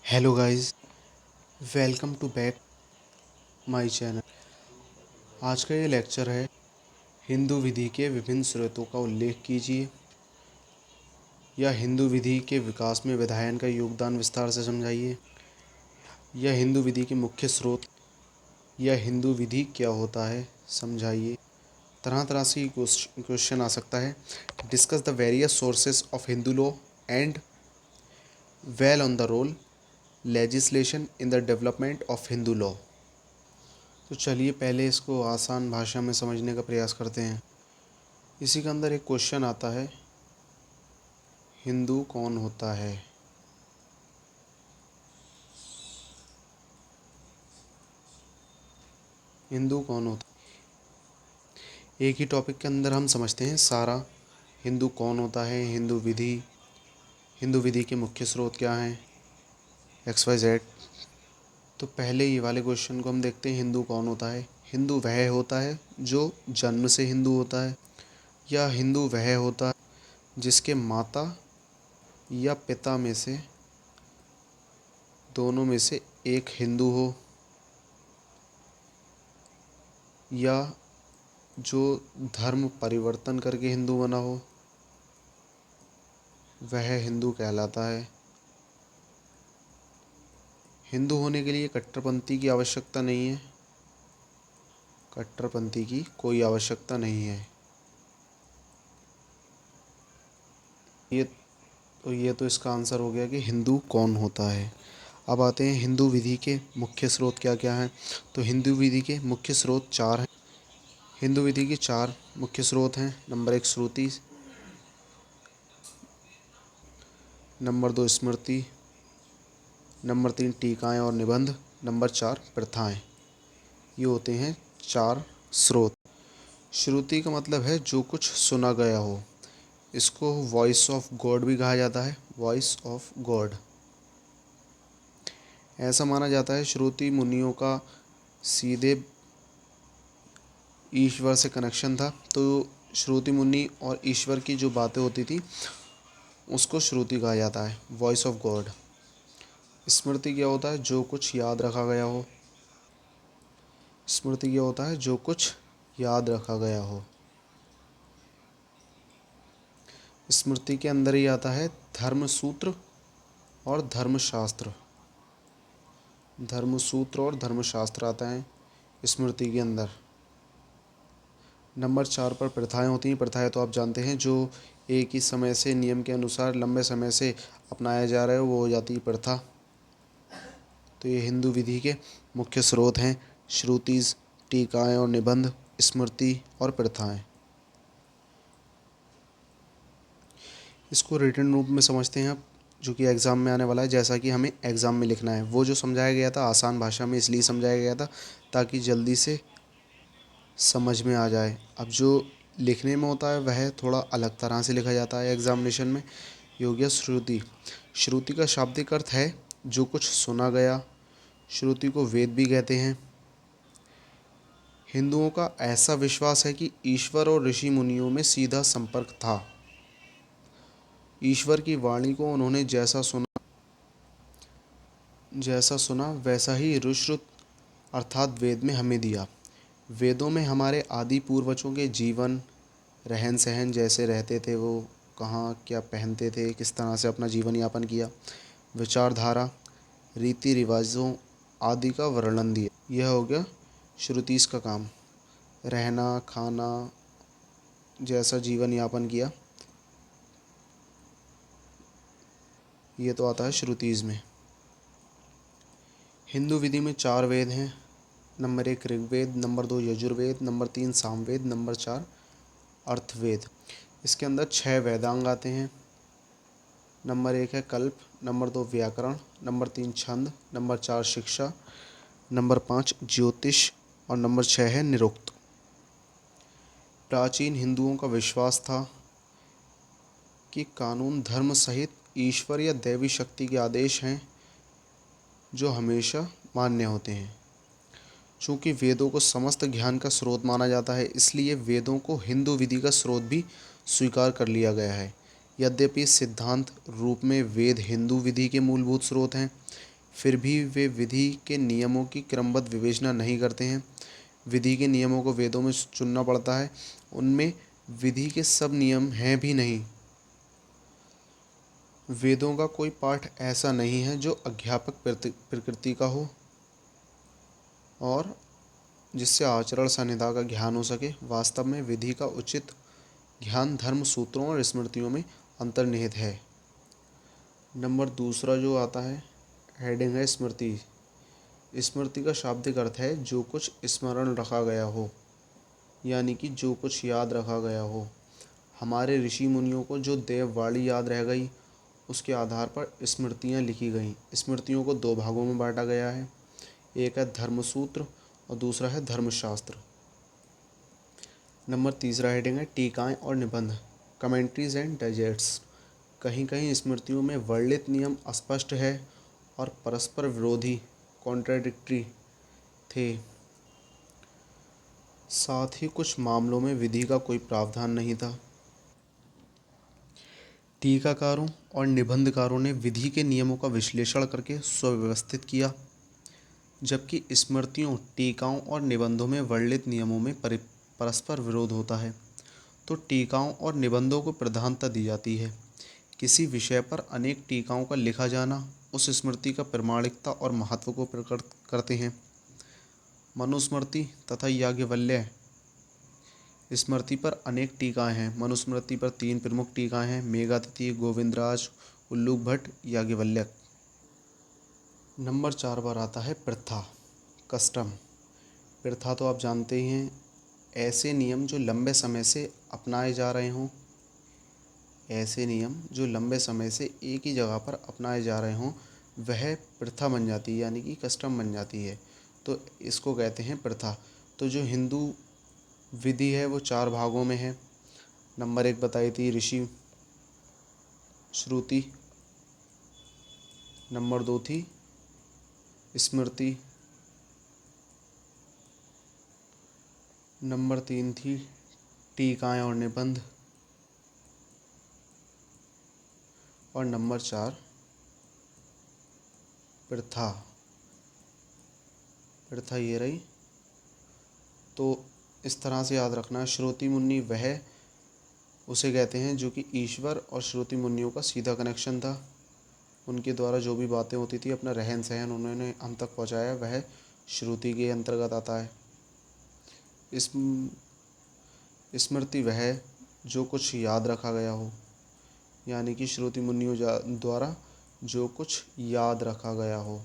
Hello guys, welcome to back my channel. आज का ये लेक्चर है हिंदू विधि के विभिन्न स्रोतों का उल्लेख कीजिए या हिंदू विधि के विकास में विधायन का योगदान विस्तार से समझाइए या हिंदू विधि के मुख्य स्रोत या हिंदू विधि क्या होता है समझाइए। तरह तरह से क्वेश्चन आ सकता है। Discuss the various sources of Hindu law and well on the role legislation in the development of Hindu law. तो चलिए पहले इसको आसान भाषा में समझने का प्रयास करते हैं। इसी के अंदर एक क्वेश्चन आता है, हिंदू कौन होता है। हिंदू कौन होता है, एक ही टॉपिक के अंदर हम समझते हैं सारा। हिंदू कौन होता है, हिंदू विधि के मुख्य स्रोत क्या हैं, XYZ। तो पहले ये वाले क्वेश्चन को हम देखते हैं, हिंदू कौन होता है। हिंदू वह होता है जो जन्म से हिंदू होता है, या हिंदू वह होता है जिसके माता या पिता में से दोनों में से एक हिंदू हो, या जो धर्म परिवर्तन करके हिंदू बना हो, वह हिंदू कहलाता है। हिंदू होने के लिए कट्टरपंथी की आवश्यकता नहीं है, कट्टरपंथी की कोई आवश्यकता नहीं है। ये तो इसका आंसर हो गया कि हिंदू कौन होता है। अब आते हैं हिंदू विधि के मुख्य स्रोत क्या क्या हैं। तो हिंदू विधि के मुख्य स्रोत चार हैं। हिंदू विधि के चार मुख्य स्रोत हैं। नंबर 1 श्रुति, नंबर 2 स्मृति, नंबर 3 टीकाएँ और निबंध, नंबर 4 प्रथाएँ। ये होते हैं चार स्रोत। श्रुति का मतलब है जो कुछ सुना गया हो। इसको वॉइस ऑफ गॉड भी कहा जाता है, वॉइस ऑफ गॉड। ऐसा माना जाता है श्रुति मुनियों का सीधे ईश्वर से कनेक्शन था। तो श्रुति मुनि और ईश्वर की जो बातें होती थी उसको श्रुति कहा जाता है, वॉइस ऑफ गॉड। स्मृति क्या होता है, जो कुछ याद रखा गया हो। स्मृति क्या होता है, जो कुछ याद रखा गया हो। स्मृति के अंदर ही आता है धर्म सूत्र और धर्मशास्त्र। धर्म सूत्र और धर्मशास्त्र आता है स्मृति के अंदर। नंबर 4 पर प्रथाएं होती हैं। प्रथाएं तो आप जानते हैं, जो एक ही समय से नियम के अनुसार लंबे समय से अपनाया जा रहा है, वो हो जाती है प्रथा। तो ये हिंदू विधि के मुख्य स्रोत हैं, श्रुतिज, टीकाएं और निबंध, स्मृति और प्रथाएं। इसको रिटन रूप में समझते हैं आप, जो कि एग्ज़ाम में आने वाला है। जैसा कि हमें एग्ज़ाम में लिखना है, वो जो समझाया गया था आसान भाषा में इसलिए समझाया गया था ताकि जल्दी से समझ में आ जाए। अब जो लिखने में होता है वह थोड़ा अलग तरह से लिखा जाता है एग्ज़ामिनेशन में। ये हो गया श्रुति। श्रुति का शाब्दिक अर्थ है जो कुछ सुना गया। श्रुति को वेद भी कहते हैं। हिंदुओं का ऐसा विश्वास है कि ईश्वर और ऋषि मुनियों में सीधा संपर्क था। ईश्वर की वाणी को उन्होंने जैसा सुना वैसा ही ऋश्रुत अर्थात वेद में हमें दिया। वेदों में हमारे आदि पूर्वजों के जीवन, रहन सहन, जैसे रहते थे वो, कहाँ क्या पहनते थे, किस तरह से अपना जीवन यापन किया, विचारधारा, रीति रिवाजों आदि का वर्णन दिया। यह हो गया श्रुतिस का काम। रहना खाना, जैसा जीवन यापन किया, ये तो आता है श्रुतिस में। हिंदू विधि में 4 वेद हैं। Number 1 Rigveda, number 2 Yajurveda, number 3 Samaveda, number 4 Atharvaveda. इसके अंदर 6 वेदांग आते हैं। नंबर 1 है कल्प, नंबर 2 व्याकरण, नंबर 3 छंद, नंबर 4 शिक्षा, नंबर 5 ज्योतिष और नंबर 6 है निरुक्त। प्राचीन हिंदुओं का विश्वास था कि कानून धर्म सहित ईश्वर या दैवी शक्ति के आदेश हैं जो हमेशा मान्य होते हैं। चूँकि वेदों को समस्त ज्ञान का स्रोत माना जाता है, इसलिए वेदों को हिंदू विधि का स्रोत भी स्वीकार कर लिया गया है। यद्यपि सिद्धांत रूप में वेद हिंदू विधि के मूलभूत स्रोत हैं, फिर भी वे विधि के नियमों की क्रमबद्ध विवेचना नहीं करते हैं। विधि के नियमों को वेदों में चुनना पड़ता है, उनमें विधि के सब नियम हैं भी नहीं। वेदों का कोई पाठ ऐसा नहीं है जो अध्यापक प्रकृति का हो और जिससे आचरण संहिता का ज्ञान हो सके। वास्तव में विधि का उचित ज्ञान धर्म सूत्रों और स्मृतियों में अंतर्निहित है। नंबर दूसरा जो आता है हेडिंग है स्मृति। स्मृति का शाब्दिक अर्थ है जो कुछ स्मरण रखा गया हो, यानी कि जो कुछ याद रखा गया हो। हमारे ऋषि मुनियों को जो देववाणी याद रह गई, उसके आधार पर स्मृतियाँ लिखी गईं। स्मृतियों को दो भागों में बांटा गया है, एक है धर्मसूत्र और दूसरा है धर्मशास्त्र। नंबर तीसरा हेडिंग है टीकाएँ और निबंध, कमेंट्रीज एंड डाइजेस्ट्स। कहीं कहीं स्मृतियों में वर्णित नियम अस्पष्ट है और परस्पर विरोधी कॉन्ट्राडिक्टरी थे। साथ ही कुछ मामलों में विधि का कोई प्रावधान नहीं था। टीकाकारों और निबंधकारों ने विधि के नियमों का विश्लेषण करके सुव्यवस्थित किया, जबकि स्मृतियों, टीकाओं और निबंधों में वर्णित नियमों में परस्पर विरोध होता है, तो टीकाओं और निबंधों को प्रधानता दी जाती है। किसी विषय पर अनेक टीकाओं का लिखा जाना उस स्मृति का प्रामाणिकता और महत्व को प्रकट करते हैं। मनुस्मृति तथा याज्ञवल्क्य स्मृति पर अनेक टीकाएँ हैं। मनुस्मृति पर 3 प्रमुख टीकाएँ हैं, मेघातिथि, गोविंदराज, उल्लूक भट्ट, याज्ञवल्क्य। नंबर 4 पर आता है प्रथा, कस्टम। प्रथा तो आप जानते ही हैं, ऐसे नियम जो लंबे समय से अपनाए जा रहे हों, ऐसे नियम जो लंबे समय से एक ही जगह पर अपनाए जा रहे हों, वह प्रथा बन जाती है, यानी कि कस्टम बन जाती है। तो इसको कहते हैं प्रथा। तो जो हिंदू विधि है वो 4 भागों में है। नंबर 1 बताई थी ऋषि श्रुति, नंबर 2 थी स्मृति, नंबर 3 थी टीकाएँ और निबंध, और नंबर 4 प्रथा। प्रथा ये रही। तो इस तरह से याद रखना, श्रुति मुनि वह उसे कहते हैं जो कि ईश्वर और श्रुति मुनियों का सीधा कनेक्शन था। उनके द्वारा जो भी बातें होती थी, अपना रहन सहन उन्होंने हम तक पहुँचाया, वह श्रुति के अंतर्गत आता है। इस स्मृति वह जो कुछ याद रखा गया हो, यानी कि श्रुति मुनियों द्वारा जो कुछ याद रखा गया हो।